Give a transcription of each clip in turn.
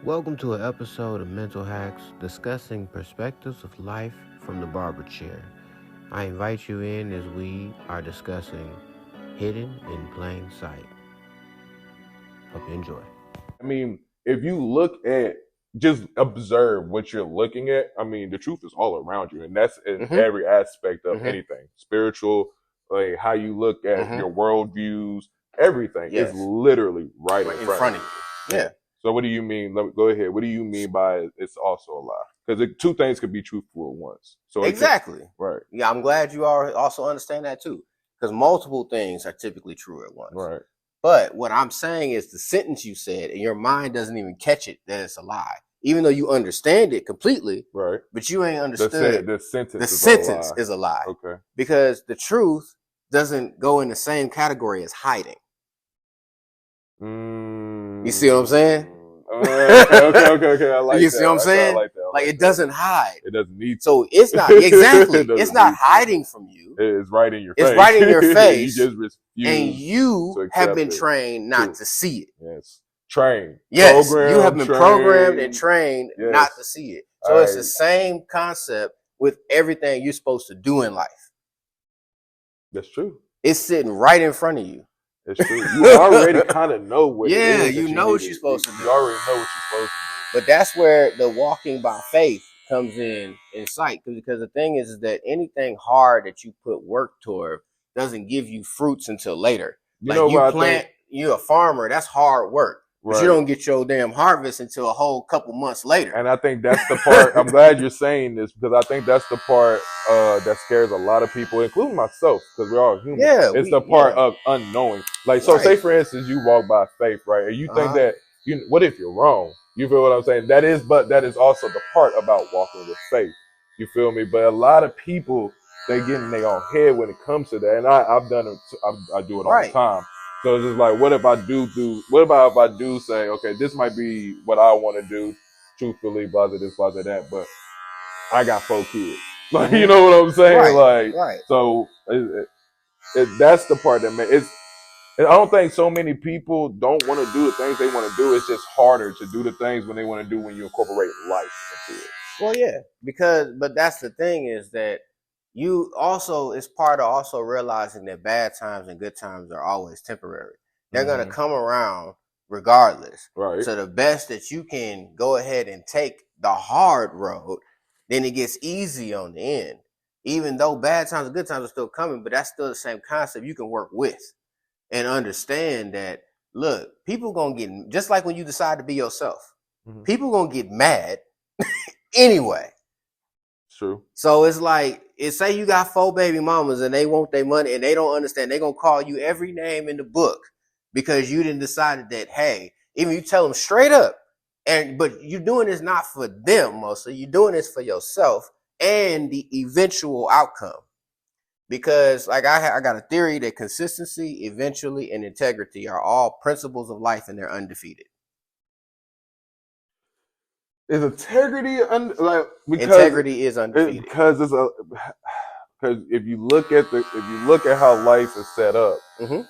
Welcome to an episode of Mental Hacks discussing perspectives of life from the barber chair. I invite you in as we are discussing hidden in plain sight. Hope you enjoy. I mean, if you look at, just observe what you're looking at, I mean, the truth is all around you. And that's in every aspect of anything spiritual, like how you look at your worldviews, everything is literally right in front of you. Yeah. So what do you mean? Go ahead. What do you mean by it's also a lie? Because two things could be truthful at once. So exactly. Right. Yeah, I'm glad you also understand that too. Because multiple things are typically true at once. Right. But what I'm saying is the sentence you said, and your mind doesn't even catch it that it's a lie. Even though you understand it completely, right? But you ain't understood the sentence. The sentence is a lie. Okay. Because the truth doesn't go in the same category as hiding. You see what I'm saying? Okay. I like that. You see what I'm saying? I like that. Like it doesn't hide. It doesn't need to. So it's not exactly. It's not hiding from you. It's right in your face. It's right in your face. You just refuse. And you have been trained not to see it. Yes. Trained. Yes. You have been programmed and trained not to see it. So it's the same concept with everything you're supposed to do in life. That's true. It's sitting right in front of you. It's true. You already kind of know what it is. You know what you're supposed to do. You already know what you're supposed to do. But that's where the walking by faith comes in sight. Because the thing is that anything hard that you put work toward doesn't give you fruits until later. You're a farmer, that's hard work. But you don't get your damn harvest until a whole couple months later. And I think that's the part, I'm glad you're saying this, because I think that's the part that scares a lot of people, including myself, because we're all human. Yeah, it's the part of unknowing. Like, so say for instance, you walk by faith, right? And you think that, what if you're wrong? You feel what I'm saying? That is also the part about walking with faith. You feel me? But a lot of people, they get in their own head when it comes to that. And I've done it, I do it all the time. So it's just like, what about if I do say, okay, this might be what I want to do, truthfully, blah, blah, this, blah, blah, that, but I got 4 kids. Like, you know what I'm saying? So that's the part that I don't think so many people don't want to do the things they want to do. It's just harder to do the things when they want to do when you incorporate life into it. Well, yeah, but that's the thing is that you also, it's part of also realizing that bad times and good times are always temporary. They're going to come around regardless. Right. So the best that you can go ahead and take the hard road, then it gets easy on the end. Even though bad times and good times are still coming, but that's still the same concept you can work with and understand that, look, people going to get, just like when you decide to be yourself, people going to get mad anyway. True. So it's like, say you got 4 baby mamas and they want their money and they don't understand. They're going to call you every name in the book because you didn't decided that, hey, even you tell them straight up. But you're doing this not for them mostly. You're doing this for yourself and the eventual outcome. Because like I got a theory that consistency, eventually, and integrity are all principles of life and they're undefeated. Is integrity integrity is undefeated because if you look at how life is set up and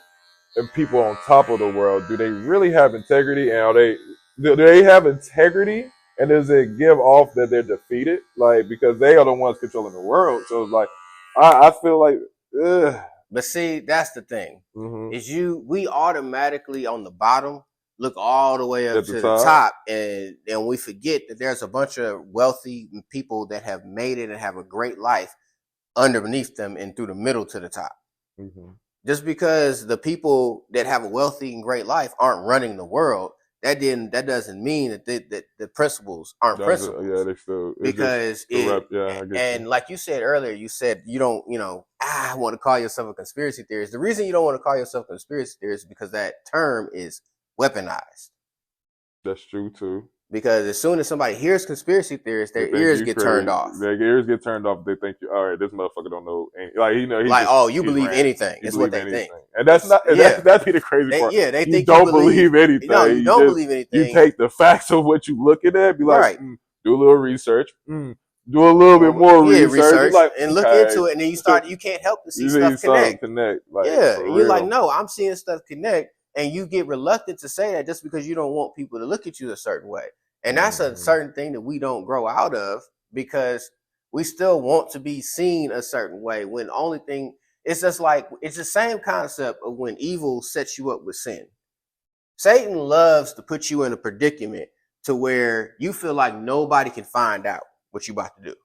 people on top of the world, do they really have integrity? And do they have integrity? And does it give off that they're defeated? Like, because they are the ones controlling the world. So it's like I feel like. But see, that's the thing. Is we automatically on the bottom look all the way up to the top and we forget that there's a bunch of wealthy people that have made it and have a great life underneath them and through the middle to the top. Just because the people that have a wealthy and great life aren't running the world, that doesn't mean that the principles aren't principles. Yeah, they still because and like you said earlier, you said you don't, I want to call yourself a conspiracy theorist. The reason you don't want to call yourself a conspiracy theorist is because that term is weaponized. That's true too. Because as soon as somebody hears conspiracy theorists, their ears get turned off. Their ears get turned off. They think, all right, this motherfucker don't know. You believe anything. It's what they think. And that's not. That'd be the crazy part. Yeah, they think you don't believe anything. No, you don't believe anything. You take the facts of what you looking at, be like, do a little research, do a little bit more research, and look into it, and then you start. You can't help to see stuff connect. You're like, no, I'm seeing stuff connect. And you get reluctant to say that just because you don't want people to look at you a certain way. And that's a certain thing that we don't grow out of because we still want to be seen a certain way when the only thing, it's just like, it's the same concept of when evil sets you up with sin. Satan loves to put you in a predicament to where you feel like nobody can find out what you're about to do.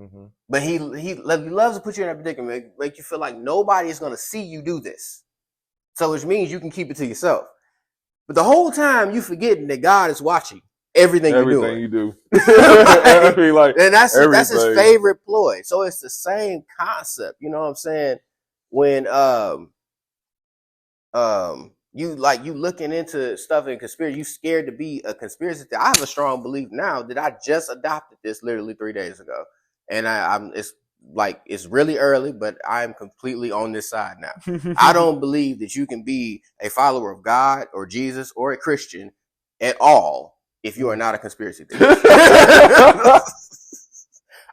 Mm-hmm. But he loves to put you in a predicament, make you feel like nobody is going to see you do this. So which means you can keep it to yourself. But the whole time you forgetting that God is watching everything you're doing. You do. And that's his favorite ploy. So it's the same concept. You know what I'm saying? When you looking into stuff in conspiracy, you scared to be a conspiracy theorist. I have a strong belief now that I just adopted this literally 3 days ago. And it's really early, but I'm completely on this side now. I don't believe that you can be a follower of God or Jesus or a Christian at all if you are not a conspiracy theorist.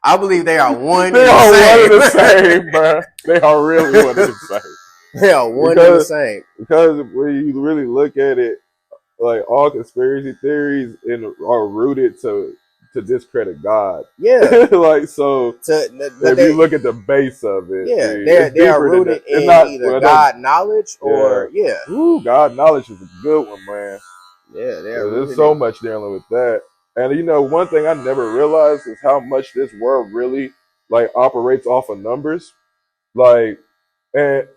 I believe they are one. They are one and the same, bro. They are really one and the same. They are one and the same. Because when you really look at it, like all conspiracy theories are rooted to discredit God. Yeah. Like, so if you look at the base of it, they are rooted in either God knowledge or Ooh, God knowledge is a good one, man. Yeah, there's so much dealing with that. And you know, one thing I never realized is how much this world really like operates off of numbers. Like, and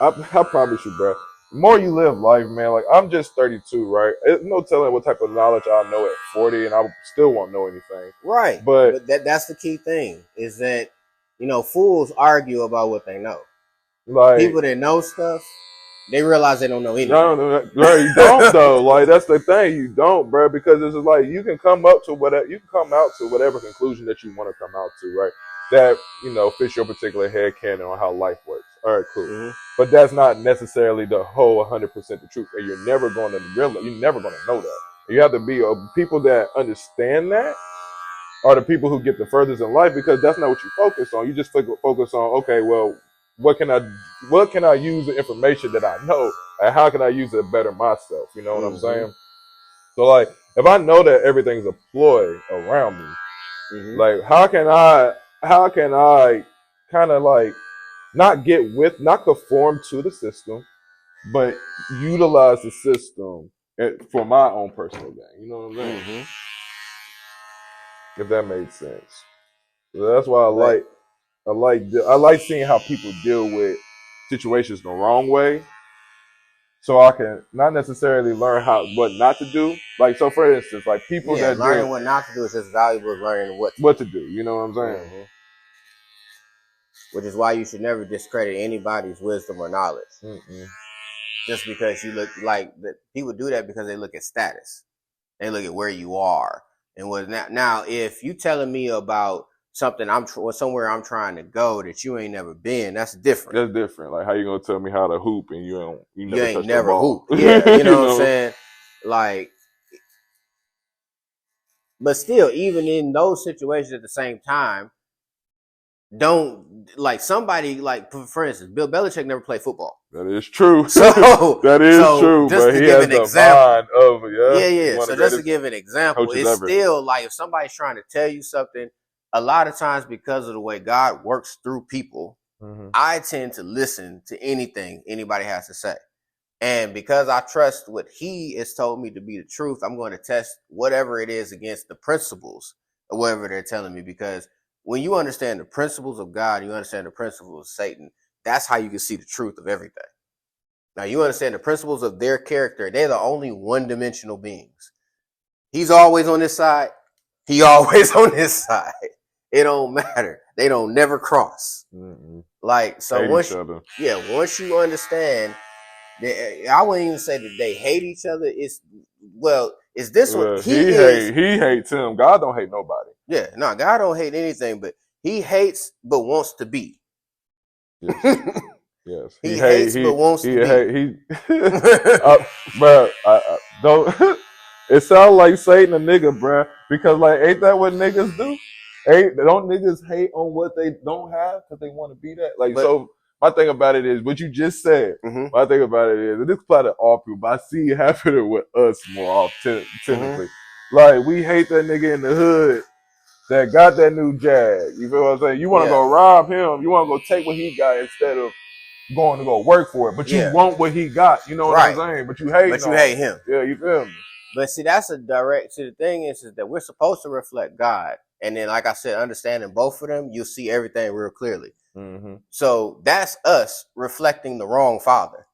I promise you, bro. The more you live life, man, like I'm just 32, right? There's no telling what type of knowledge I'll know at 40 and I still won't know anything. Right. But that's the key thing is that, you know, fools argue about what they know. Like people that know stuff, they realize they don't know anything. No, you don't though. Like that's the thing, you don't, bro, because it's like you can come out to whatever conclusion that you want to come out to, right? That, you know, fits your particular headcanon on how life works. All right, cool. Mm-hmm. But that's not necessarily the whole 100% the truth. And you're never going to know that. You have to be people that understand that are the people who get the furthest in life, because that's not what you focus on. You just focus on, okay, well, what can I use the information that I know, and how can I use it to better myself? You know what I'm saying? So like, if I know that everything's a ploy around me, like how can I kind of like not conform to the system, but utilize the system for my own personal gain? You know what I'm saying? If that made sense. So that's why I like seeing how people deal with situations the wrong way, so I can not necessarily learn what not to do. Like, so for instance, like people that learning what not to do is just valuable as learning what to do. You know what I'm saying? Which is why you should never discredit anybody's wisdom or knowledge. Just because you look like that, people do that because they look at status, they look at where you are and what. Now, if you telling me about something somewhere I'm trying to go that you ain't never been, that's different. That's different. Like, how you gonna tell me how to hoop and you ain't never hoop? Yeah, you know what I'm saying? Like, but still, even in those situations at the same time, don't like somebody like, for instance, Bill Belichick never played football. That is true. So that is true. Just but to he give has an example, So just to give an example, it's still like if somebody's trying to tell you something, a lot of times because of the way God works through people, I tend to listen to anything anybody has to say. And because I trust what he has told me to be the truth, I'm going to test whatever it is against the principles or whatever they're telling me. Because when you understand the principles of God, you understand the principles of Satan, that's how you can see the truth of everything. Now, you understand the principles of their character. They're the only one-dimensional beings. He's always on this side. He always on this side. It don't matter. They don't never cross. Like, so once you understand, I wouldn't even say that they hate each other. It's this one. He hates him. God don't hate nobody. Yeah, no, God don't hate anything, but he hates but wants to be. Yes. He hates but wants to be. Bro, I don't. It sounds like Satan a nigga, bro. Because like, ain't that what niggas do? Don't niggas hate on what they don't have because they want to be that? Like, so my thing about it is what you just said. My thing about it is, and this apply to all people, but I see it happening with us more often, typically. Like, we hate that nigga in the hood that got that new Jag. You feel what I'm saying? You want to go rob him. You want to go take what he got instead of going to go work for it. But you want what he got. You know what I'm saying? But you hate him. Yeah, you feel me? But see, that's a direct. See, the thing is that we're supposed to reflect God. And then, like I said, understanding both of them, you'll see everything real clearly. Mm-hmm. So that's us reflecting the wrong father.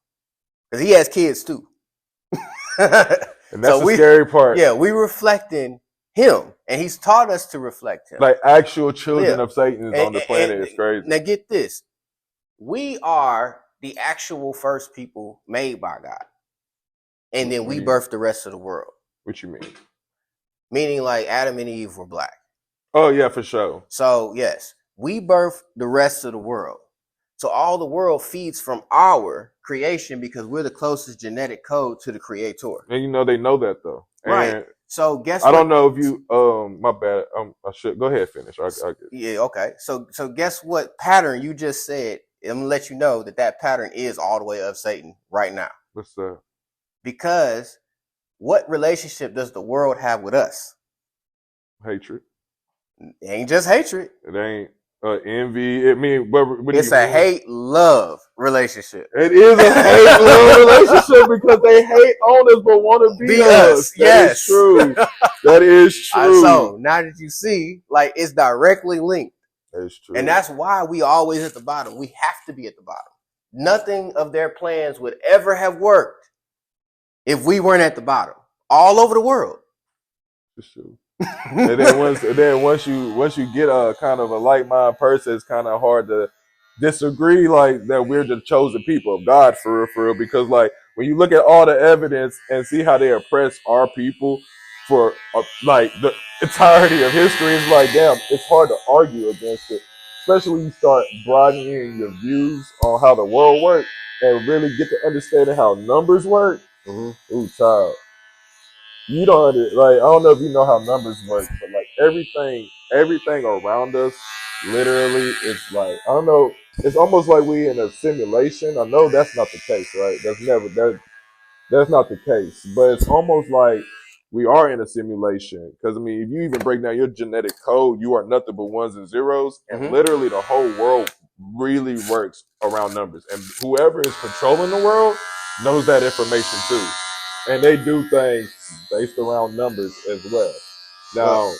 Because he has kids too. And that's the scary part. Yeah, we reflecting him. And he's taught us to reflect him. Like actual children of Satan is on the planet. It's crazy. Now get this. We are the actual first people made by God. And then we birthed the rest of the world. What you mean? Meaning like Adam and Eve were black. Oh, yeah, for sure. So, yes, we birthed the rest of the world. So all the world feeds from our creation because we're the closest genetic code to the creator. And you know, they know that though. Right. And so guess I don't know if you, my bad. I should go ahead, finish. Yeah. Okay. So guess what pattern you just said? I'm going to let you know that pattern is all the way of Satan right now. What's that? Because what relationship does the world have with us? Hatred. It ain't just hatred. It ain't envy. It's a hate-love relationship. It is a hate-love relationship because they hate on us but want to be us. That is true. That is true. So now that you see, like, it's directly linked. That is true. And that's why we always at the bottom. We have to be at the bottom. Nothing of their plans would ever have worked if we weren't at the bottom. All over the world. It's true. And then once you get a kind of a like-minded person, it's kind of hard to disagree like that we're the chosen people of God for real. Because like when you look at all the evidence and see how they oppress our people for like the entirety of history, it's like damn, it's hard to argue against it. Especially when you start broadening your views on how the world works and really get to understanding how numbers work. Mm-hmm. Ooh, child. You don't like. I don't know if you know how numbers work, but like everything around us, literally, it's like I don't know. It's almost like we in a simulation. I know that's not the case, right? That's not the case. But it's almost like we are in a simulation. Because I mean, if you even break down your genetic code, you are nothing but ones and zeros, and literally the whole world really works around numbers. And whoever is controlling the world knows that information too. And they do things based around numbers as well. Now,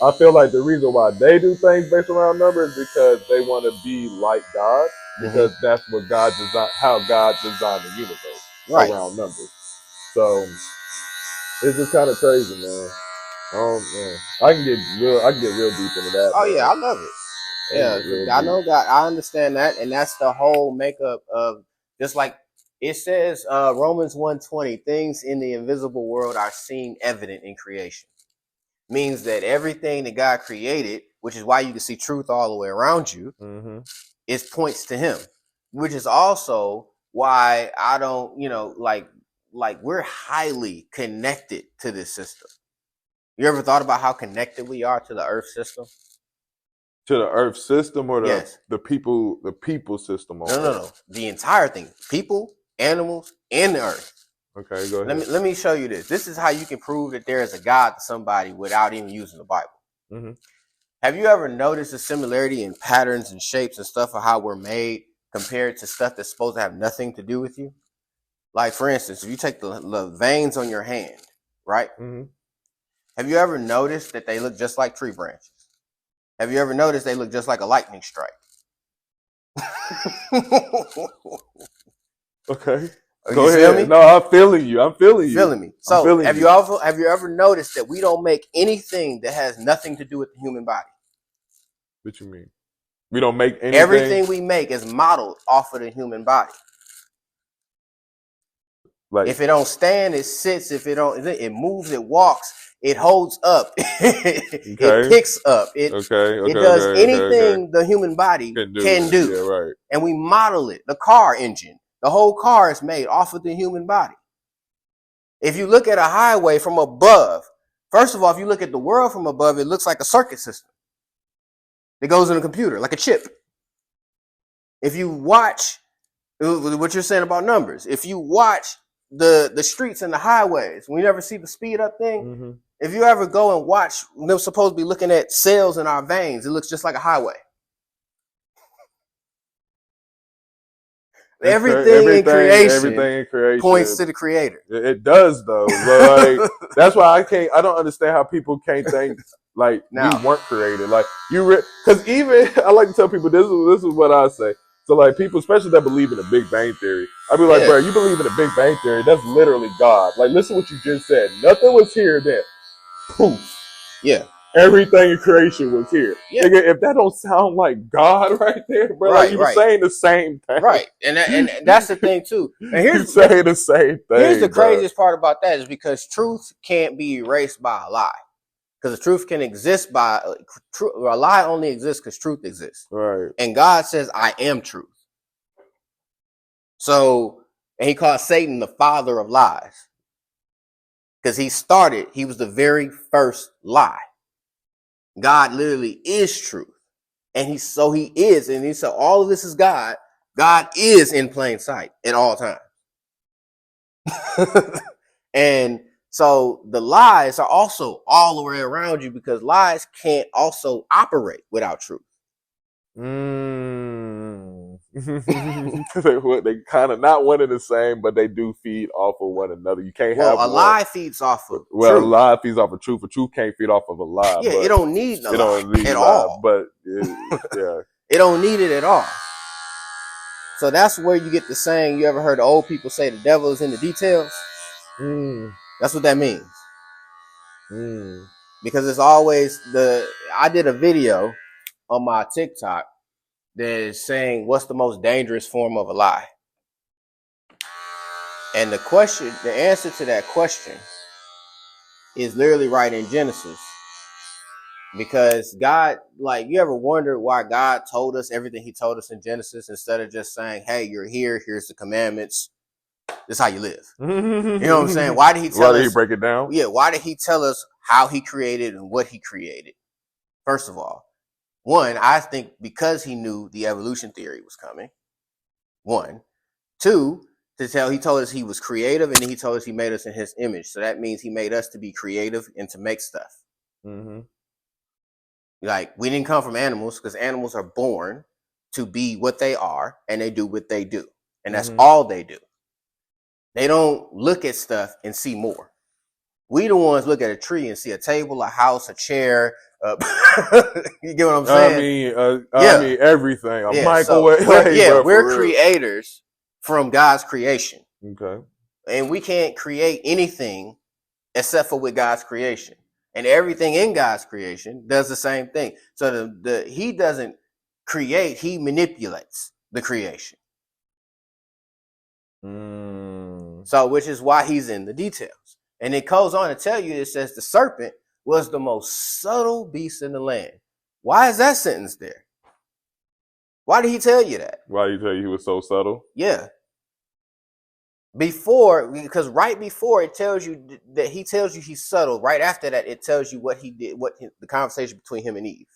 I feel like the reason why they do things based around numbers is because they want to be like God, because that's what God designed, how God designed the universe around numbers. So it's just kind of crazy, man. I can get real deep into that. Oh yeah, I love it. Yeah, I know God. I understand that, and that's the whole makeup of just like. It says Romans 1:20, things in the invisible world are seen evident in creation. Means that everything that God created, which is why you can see truth all the way around you, it points to him. Which is also why I don't, like we're highly connected to this system. You ever thought about how connected we are to the Earth system? To the Earth system or the people system? No. The entire thing. People, animals, and the earth. Okay, go ahead. Let me show you this. This is how you can prove that there is a God to somebody without even using the Bible. Have you ever noticed the similarity in patterns and shapes and stuff of how we're made compared to stuff that's supposed to have nothing to do with you? Like, for instance, if you take the veins on your hand, right? Have you ever noticed that they look just like tree branches? Have you ever noticed they look just like a lightning strike? Okay. Go ahead. No, I'm feeling you. Feeling me. So have you ever noticed that we don't make anything that has nothing to do with the human body? What you mean? We don't make anything? Everything we make is modeled off of the human body. Like if it don't stand, it sits. If it moves, it walks. It holds up. It kicks up. It does anything the human body can do. Yeah, right. And we model it. The car engine. The whole car is made off of the human body. If you look at a highway from above, first of all, if you look at the world from above, it looks like a circuit system. It goes in a computer, like a chip. If you watch what you're saying about numbers, if you watch the streets and the highways. We never see the speed up thing. Mm-hmm. If you ever go and watch, they're supposed to be looking at cells in our veins. It looks just like a highway. Everything in creation points to the creator. It does though. But like, that's why I don't understand how people can't think like we weren't created. Like because even I like to tell people this is what I say. So like people, especially that believe in the Big Bang Theory, I'd be like, bro, you believe in the Big Bang Theory? That's literally God. Like, listen to what you just said. Nothing was here then. Poof. Yeah. Everything in creation was here. Yeah. Nigga, if that don't sound like God right there, bro, like you were saying the same thing. Right. And that's the thing too. And here's saying the same thing. Here's the craziest part about that is because truth can't be erased by a lie. Because the truth can exist by a lie only exists because truth exists. Right. And God says, I am truth. So, and he calls Satan the father of lies. Because he was the very first lie. God literally is truth. And he is. And he said, all of this is God. God is in plain sight at all times. And so the lies are also all the way around you because lies can't also operate without truth. They kind of not one and the same, but they do feed off of one another. You can't have a lie feeds off of truth. A lie feeds off of truth. A truth can't feed off of a lie. Yeah, it don't need a lie at all. But yeah, it don't need it at all. So that's where you get the saying. You ever heard old people say the devil is in the details? That's what that means. Because it's always I did a video on my TikTok that is saying what's the most dangerous form of a lie. And the answer to that question is literally right in Genesis. Because God, like, you ever wondered why God told us everything he told us in Genesis instead of just saying, hey, you're here, here's the commandments, this is how you live. You know what I'm saying? Why did he tell us? Why did he break it down? Yeah, why did he tell us how he created and what he created? First of all, one, I think because he knew the evolution theory was coming. One. Two, he told us he was creative, and then he told us he made us in his image. So that means he made us to be creative and to make stuff. Mm-hmm. Like, we didn't come from animals because animals are born to be what they are, and they do what they do. And that's all they do. They don't look at stuff and see more. We the ones look at a tree and see a table, a house, a chair. You get what I'm saying? I mean everything. A microwave. So we're creators from God's creation. Okay. And we can't create anything except for with God's creation. And everything in God's creation does the same thing. So he doesn't create, he manipulates the creation. So, which is why he's in the details. And it goes on to tell you, it says the serpent was the most subtle beast in the land. Why is that sentence there? Why did he tell you that? Why did he tell you he was so subtle? Yeah. Because right before it tells you that he tells you he's subtle, right after that, it tells you what he did, the conversation between him and Eve.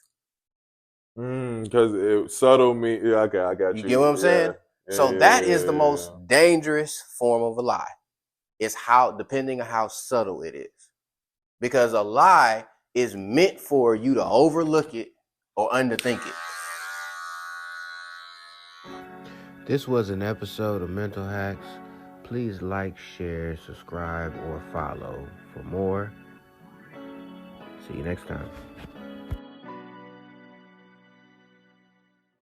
Because subtle means, okay, I got you. You get what I'm saying? So that is the most dangerous form of a lie. It's depending on how subtle it is. Because a lie is meant for you to overlook it or underthink it. This was an episode of Mental Hacks. Please like, share, subscribe, or follow for more. See you next time.